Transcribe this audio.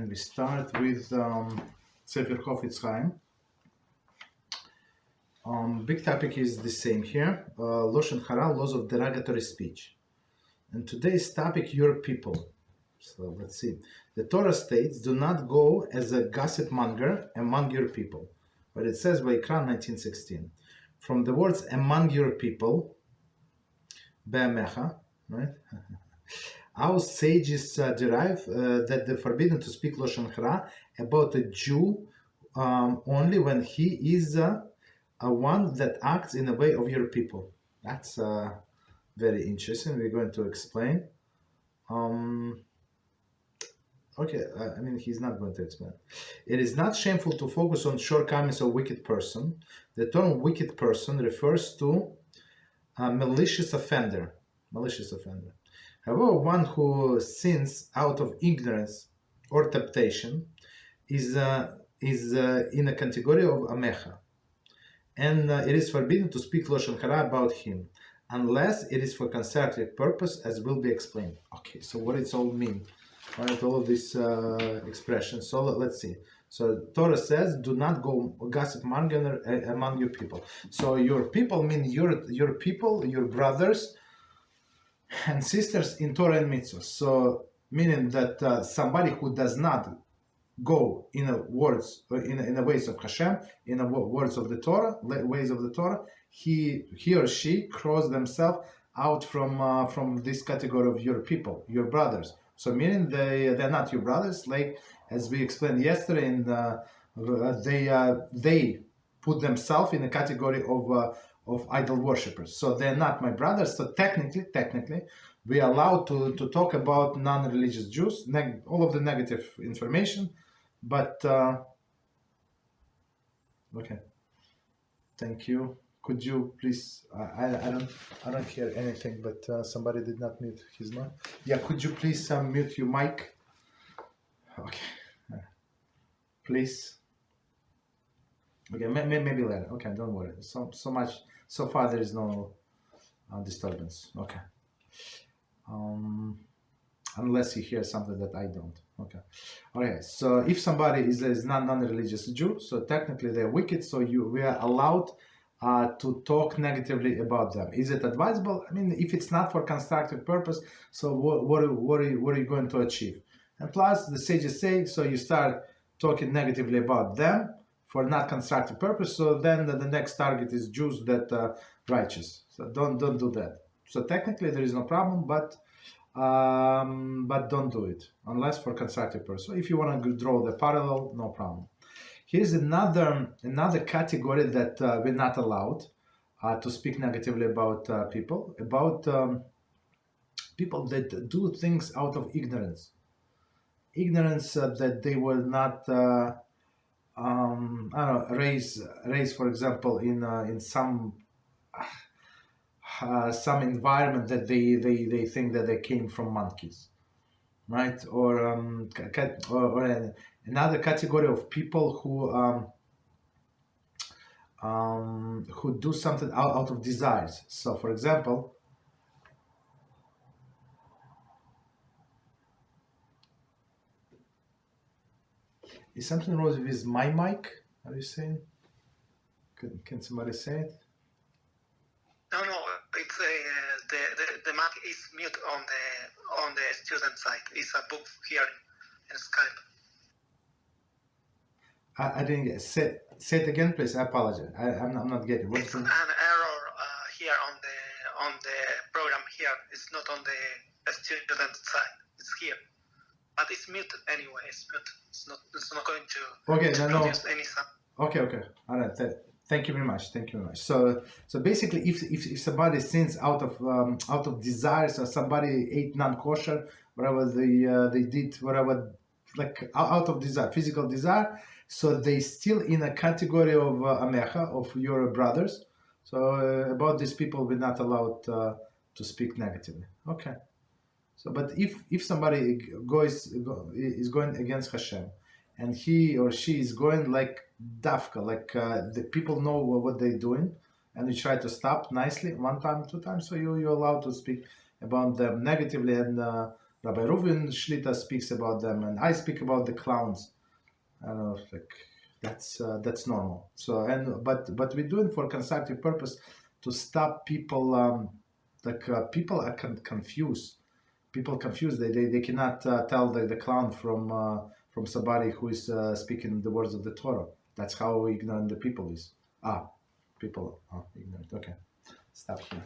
and we start with Sefer Chofetz Chaim. Big topic is the same here, Lashon Hara, laws of derogatory speech. And today's topic, your people. So let's see. The Torah states, do not go as a gossip monger among your people. But it says by Ikran 19:16. From the words among your people, be'amecha, right? Our sages derive that they're forbidden to speak Lashon Hara about a Jew only when he is a one that acts in the way of your people. That's very interesting. We're going to explain. Okay, I mean, he's not going to explain. It is not shameful to focus on shortcomings of a wicked person. The term wicked person refers to a malicious offender. Malicious offender. However, one who sins out of ignorance or temptation is in a category of amecha. And it is forbidden to speak Lashon Hara about him, unless it is for constructive purpose, as will be explained. Okay, so what does it all mean? Right, all of these expressions. So let's see. So Torah says, do not go gossip monger among your people. So your people mean your people, your brothers and sisters in Torah and mitzvahs. So meaning that somebody who does not go in the words, in the ways of Hashem, in the words of the Torah, ways of the Torah, he or she cross themselves out from this category of your people, your brothers. So meaning they're not your brothers, like as we explained yesterday, and they put themselves in a category of idol worshippers. So they're not my brothers. So technically, we are allowed to talk about non-religious Jews, all of the negative information. But okay, thank you. Could you please? I don't hear anything. But somebody did not mute his mic. Yeah, could you please mute your mic? Okay, please. Okay, maybe later. Okay, don't worry. So much. So far, there is no disturbance. Okay. Unless you hear something that I don't. Okay. Okay. So if somebody is non-religious Jew, so technically they're wicked. So we are allowed to talk negatively about them. Is it advisable? I mean, if it's not for constructive purpose, so what are you going to achieve? And plus, the sages say, so you start talking negatively about them for not constructive purpose. So then the next target is Jews that righteous. So don't do that. So technically there is no problem, but don't do it unless for constructive purpose. So if you want to draw the parallel, no problem. Here's another category that we're not allowed to speak negatively about people that do things out of ignorance that they will not raise, for example, in some environment that they think that they came from monkeys, right? Or another category of people who do something out of desires. So, for example, is something wrong with my mic? Are you saying? Can somebody say it? No, it's the mic is mute on the student side. It's a book here in Skype. I didn't get. Say it again, please. I apologize. I'm not getting. It's an error here on the program here. It's not on the student side. It's here, but it's muted anyway. It's mute. It's not going to produce any sound. Okay. All right. Thank you very much. So basically, if somebody sins out of desires, or somebody ate non-kosher, whatever they did, whatever, like out of desire, physical desire, so they still in a category of amecha, of your brothers. So about these people, we're not allowed to speak negatively. Okay. So, but if somebody is going against Hashem, and he or she is going like dafka, like the people know what they're doing, and you try to stop nicely one time, two times, so you're allowed to speak about them negatively and Rabbi Reuven Shlita speaks about them, and I speak about the clowns. I don't know, like that's normal. So but we do it for constructive purpose to stop people. People are confused. People confused. They cannot tell the clown from somebody who is speaking the words of the Torah. That's how ignorant the people is. People are ignorant. Okay, stop here.